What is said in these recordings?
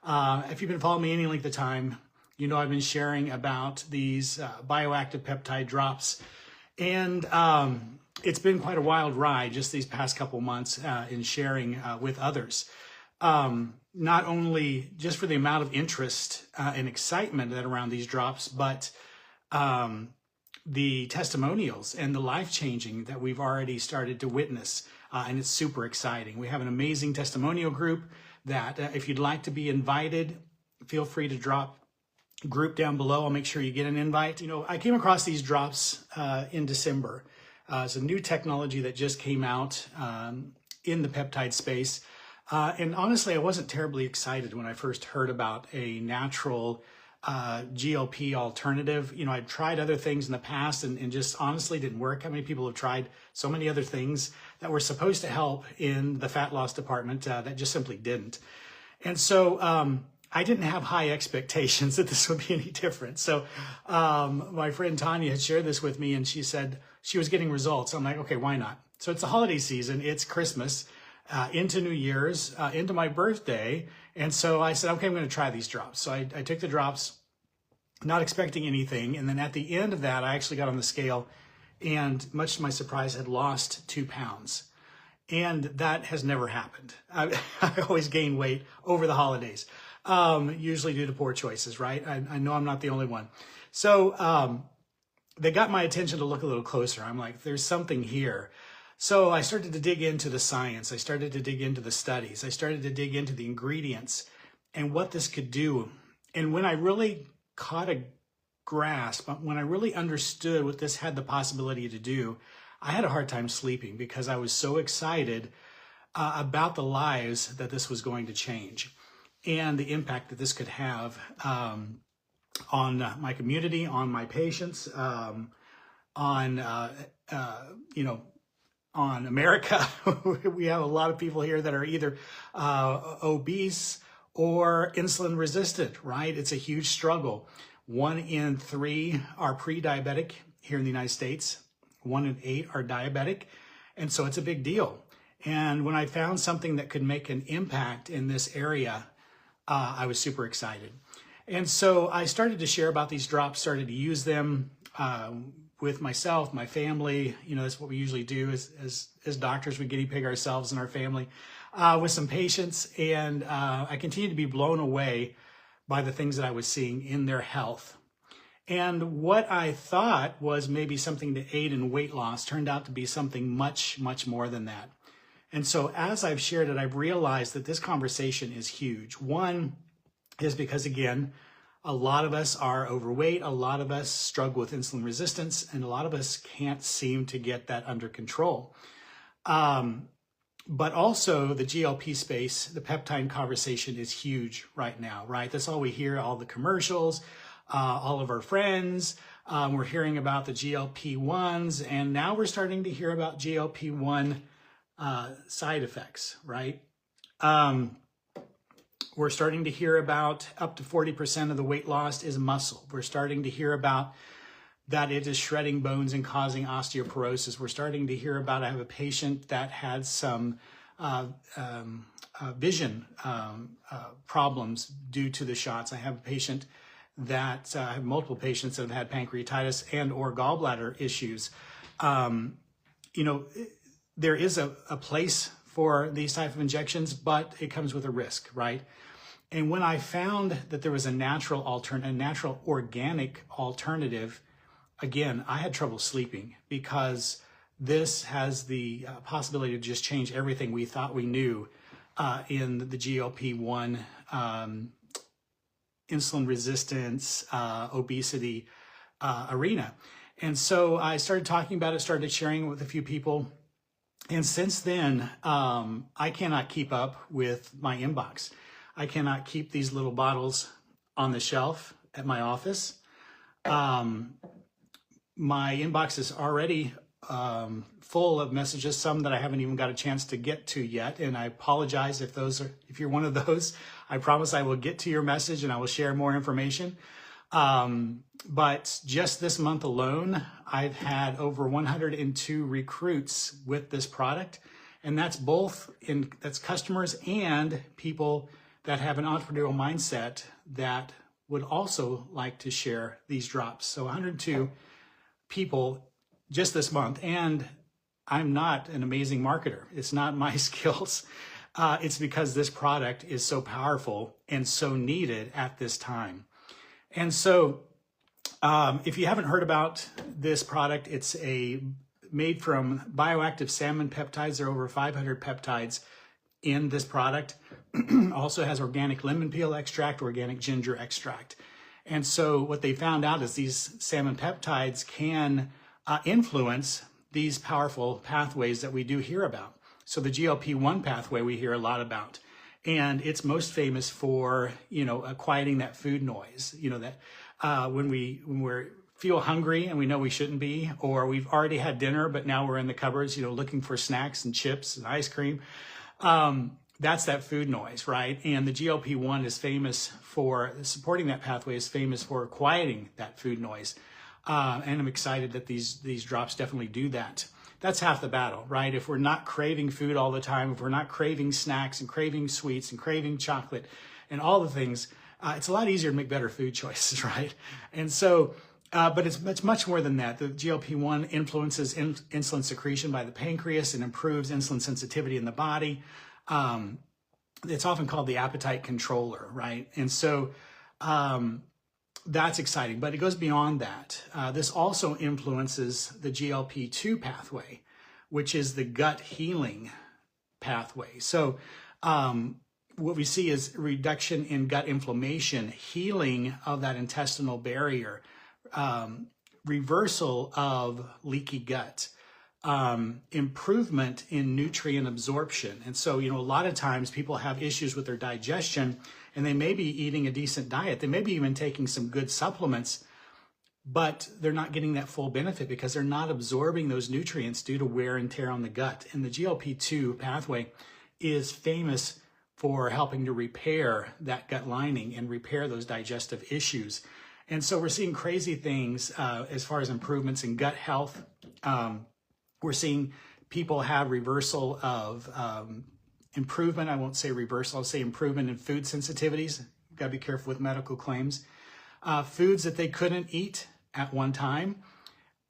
If you've been following me any length of time, you know I've been sharing about these bioactive peptide drops. And it's been quite a wild ride just these past couple months in sharing with others. Not only just for the amount of interest and excitement that around these drops, but the testimonials and the life-changing that we've already started to witness. And it's super exciting. We have an amazing testimonial group that if you'd like to be invited, feel free to drop group down below. I'll make sure you get an invite. You know, I came across these drops in December. It's a new technology that just came out in the peptide space. And honestly, I wasn't terribly excited when I first heard about a natural GLP alternative. You know, I'd tried other things in the past and just honestly didn't work. How many people have tried so many other things that were supposed to help in the fat loss department that just simply didn't? And so I didn't have high expectations that this would be any different. So my friend Tanya had shared this with me and she said she was getting results. I'm like, okay, why not? So it's the holiday season, it's Christmas, into New Year's, into my birthday. And so I said, okay, I'm going to try these drops. So I took the drops, not expecting anything. And then at the end of that, I actually got on the scale and much to my surprise had lost 2 pounds. And that has never happened. I always gain weight over the holidays, usually due to poor choices, right? I know I'm not the only one. So they got my attention to look a little closer. I'm like, there's something here. So I started to dig into the science. I started to dig into the studies. I started to dig into the ingredients and what this could do. And when I really caught a grasp, when I really understood what this had the possibility to do, I had a hard time sleeping because I was so excited about the lives that this was going to change and the impact that this could have on my community, on my patients, on America. We have a lot of people here that are either obese or insulin resistant, right? It's a huge struggle. 1 in 3 are pre-diabetic here in the United States. 1 in 8 are diabetic. And so it's a big deal. And when I found something that could make an impact in this area, I was super excited. And so I started to share about these drops, started to use them with myself, my family. You know, that's what we usually do as doctors. We guinea pig ourselves and our family with some patients. And I continue to be blown away by the things that I was seeing in their health. And what I thought was maybe something to aid in weight loss turned out to be something much, much more than that. And so as I've shared it, I've realized that this conversation is huge. One is because, again, a lot of us are overweight, a lot of us struggle with insulin resistance, and a lot of us can't seem to get that under control. But also the GLP space, the peptide conversation is huge right now, right? That's all we hear, all the commercials, all of our friends. We're hearing about the GLP-1s, and now we're starting to hear about GLP-1 side effects, right? We're starting to hear about up to 40% of the weight lost is muscle. We're starting to hear about that it is shredding bones and causing osteoporosis. We're starting to hear about, I have a patient that had some vision problems due to the shots. I have a patient that, I have multiple patients that have had pancreatitis and or gallbladder issues. You know, there is a place for these type of injections, but it comes with a risk, right? And when I found that there was a natural organic alternative, again, I had trouble sleeping because this has the possibility to just change everything we thought we knew in the GLP-1 insulin resistance, obesity arena. And so I started talking about it, started sharing it with a few people. And since then, I cannot keep up with my inbox. I cannot keep these little bottles on the shelf at my office. My inbox is already full of messages, some that I haven't even got a chance to get to yet. And I apologize if you're one of those. I promise I will get to your message and I will share more information. But just this month alone, I've had over 102 recruits with this product. And that's that's customers and people that have an entrepreneurial mindset that would also like to share these drops. So 102 people just this month, and I'm not an amazing marketer. It's not my skills. It's because this product is so powerful and so needed at this time. And so if you haven't heard about this product, it's made from bioactive salmon peptides. There are over 500 peptides in this product. Also has organic lemon peel extract, organic ginger extract. And so what they found out is these salmon peptides can influence these powerful pathways that we do hear about. So the GLP-1 pathway we hear a lot about, and it's most famous for, quieting that food noise, that when we feel hungry and we know we shouldn't be, or we've already had dinner, but now we're in the cupboards, looking for snacks and chips and ice cream. That's that food noise, right? And the GLP-1 is famous for supporting that pathway, is famous for quieting that food noise. And I'm excited that these drops definitely do that. That's half the battle, right? If we're not craving food all the time, if we're not craving snacks and craving sweets and craving chocolate and all the things, it's a lot easier to make better food choices, right? And so, but it's much more than that. The GLP-1 influences insulin secretion by the pancreas and improves insulin sensitivity in the body. It's often called the appetite controller, right? And so that's exciting, but it goes beyond that. This also influences the GLP-2 pathway, which is the gut healing pathway. So what we see is reduction in gut inflammation, healing of that intestinal barrier, reversal of leaky gut, improvement in nutrient absorption. And so, a lot of times people have issues with their digestion, and they may be eating a decent diet. They may be even taking some good supplements, but they're not getting that full benefit because they're not absorbing those nutrients due to wear and tear on the gut. And the GLP-2 pathway is famous for helping to repair that gut lining and repair those digestive issues. And so we're seeing crazy things as far as improvements in gut health. We're seeing people have reversal of improvement. I won't say reversal, I'll say improvement in food sensitivities. You've got to be careful with medical claims. Foods that they couldn't eat at one time,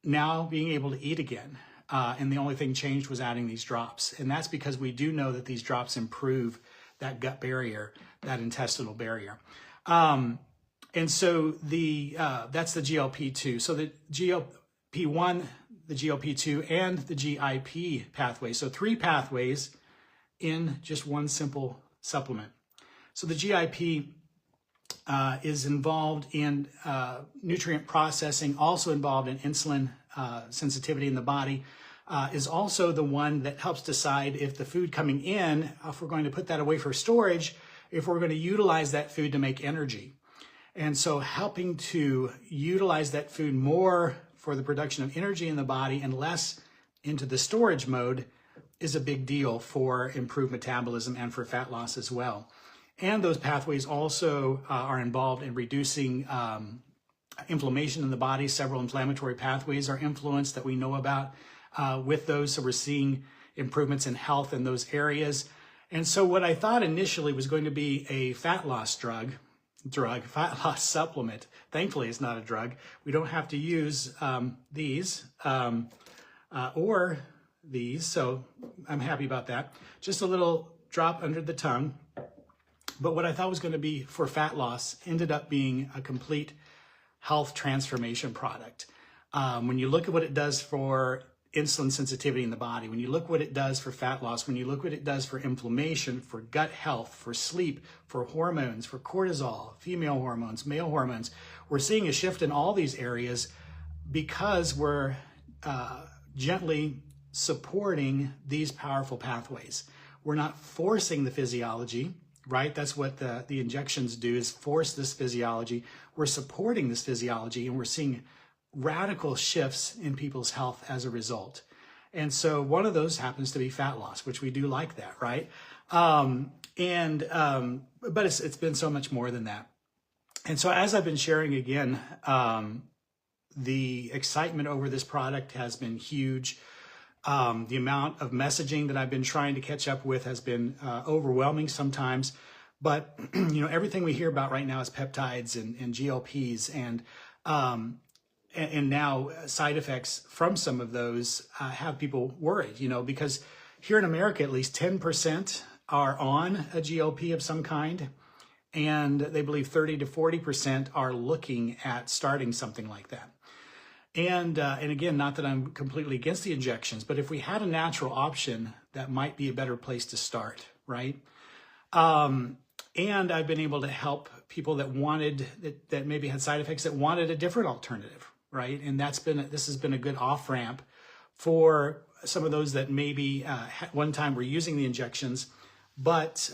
now being able to eat again. And the only thing changed was adding these drops. And that's because we do know that these drops improve that gut barrier, that intestinal barrier. And so that's the GLP-2. So the GLP-1, the GLP-2, and the GIP pathway. So 3 pathways in just one simple supplement. So the GIP is involved in nutrient processing, also involved in insulin sensitivity in the body, is also the one that helps decide if the food coming in, if we're going to put that away for storage, if we're going to utilize that food to make energy. And so helping to utilize that food more for the production of energy in the body and less into the storage mode is a big deal for improved metabolism and for fat loss as well. And those pathways also are involved in reducing inflammation in the body. Several inflammatory pathways are influenced that we know about with those. So we're seeing improvements in health in those areas. And so what I thought initially was going to be a fat loss fat loss supplement. Thankfully, it's not a drug. We don't have to use these or these, so I'm happy about that. Just a little drop under the tongue. But what I thought was going to be for fat loss ended up being a complete health transformation product. When you look at what it does for insulin sensitivity in the body, when you look what it does for fat loss, when you look what it does for inflammation, for gut health, for sleep, for hormones, for cortisol, female hormones, male hormones, we're seeing a shift in all these areas because we're gently supporting these powerful pathways. We're not forcing the physiology, right? That's what the injections do, is force this physiology. We're supporting this physiology, and we're seeing radical shifts in people's health as a result. And so one of those happens to be fat loss, which we do like that, right? But it's been so much more than that. And so as I've been sharing again, the excitement over this product has been huge. The amount of messaging that I've been trying to catch up with has been overwhelming sometimes. But everything we hear about right now is peptides and GLPs, and now side effects from some of those have people worried, because here in America, at least 10% are on a GLP of some kind, and they believe 30 to 40% are looking at starting something like that. And again, not that I'm completely against the injections, but if we had a natural option, that might be a better place to start, right? And I've been able to help people that maybe had side effects that wanted a different alternative, right? And this has been a good off-ramp for some of those that maybe at one time were using the injections, but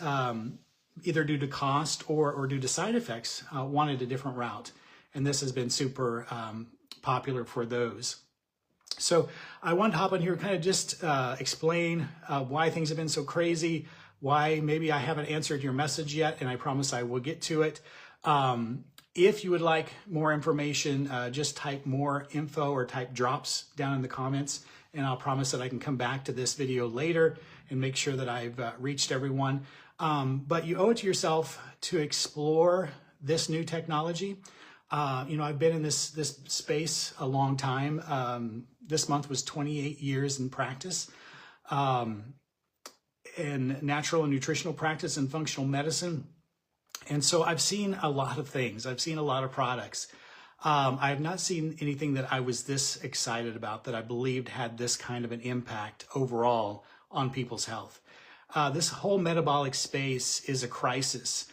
either due to cost or due to side effects, wanted a different route. And this has been super popular for those. So I wanted to hop on here and kind of just explain why things have been so crazy, why maybe I haven't answered your message yet, and I promise I will get to it. If you would like more information, just type more info or type drops down in the comments, and I'll promise that I can come back to this video later and make sure that I've reached everyone. But you owe it to yourself to explore this new technology. I've been in this space a long time. This month was 28 years in practice, in natural and nutritional practice and functional medicine. And so I've seen a lot of things. I've seen a lot of products. I have not seen anything that I was this excited about, that I believed had this kind of an impact overall on people's health. This whole metabolic space is a crisis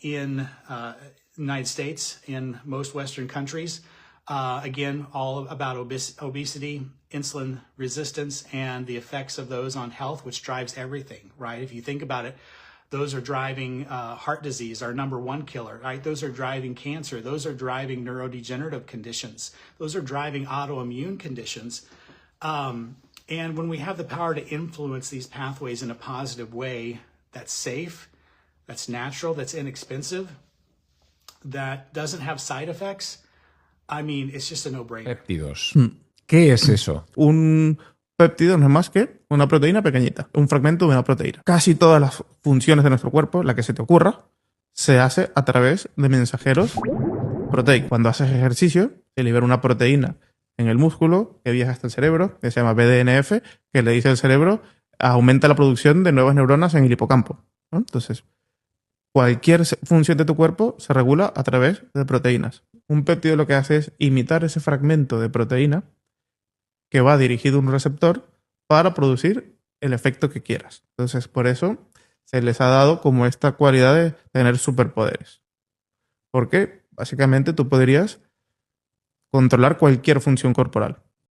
in the United States, in most Western countries. Again, all about obesity, insulin resistance, and the effects of those on health, which drives everything, right? If you think about it, those are driving heart disease, our #1 killer, right? Those are driving cancer. Those are driving neurodegenerative conditions. Those are driving autoimmune conditions. And when we have the power to influence these pathways in a positive way, that's safe, that's natural, that's inexpensive, that doesn't have side effects, I mean, it's just a no-brainer. Péptidos. ¿Qué es eso? Un péptido no es más que una proteína pequeñita, un fragmento de una proteína. Casi todas las funciones de nuestro cuerpo, la que se te ocurra, se hace a través de mensajeros proteicos. Cuando haces ejercicio, se libera una proteína en el músculo que viaja hasta el cerebro, que se llama BDNF, que le dice al cerebro, aumenta la producción de nuevas neuronas en el hipocampo, ¿no? Entonces, cualquier función de tu cuerpo se regula a través de proteínas. Un péptido lo que hace es imitar ese fragmento de proteína que va dirigido a un receptor para producir el efecto que quieras. Entonces, por eso se les ha dado como esta cualidad de tener superpoderes. Porque básicamente tú podrías controlar cualquier función corporal.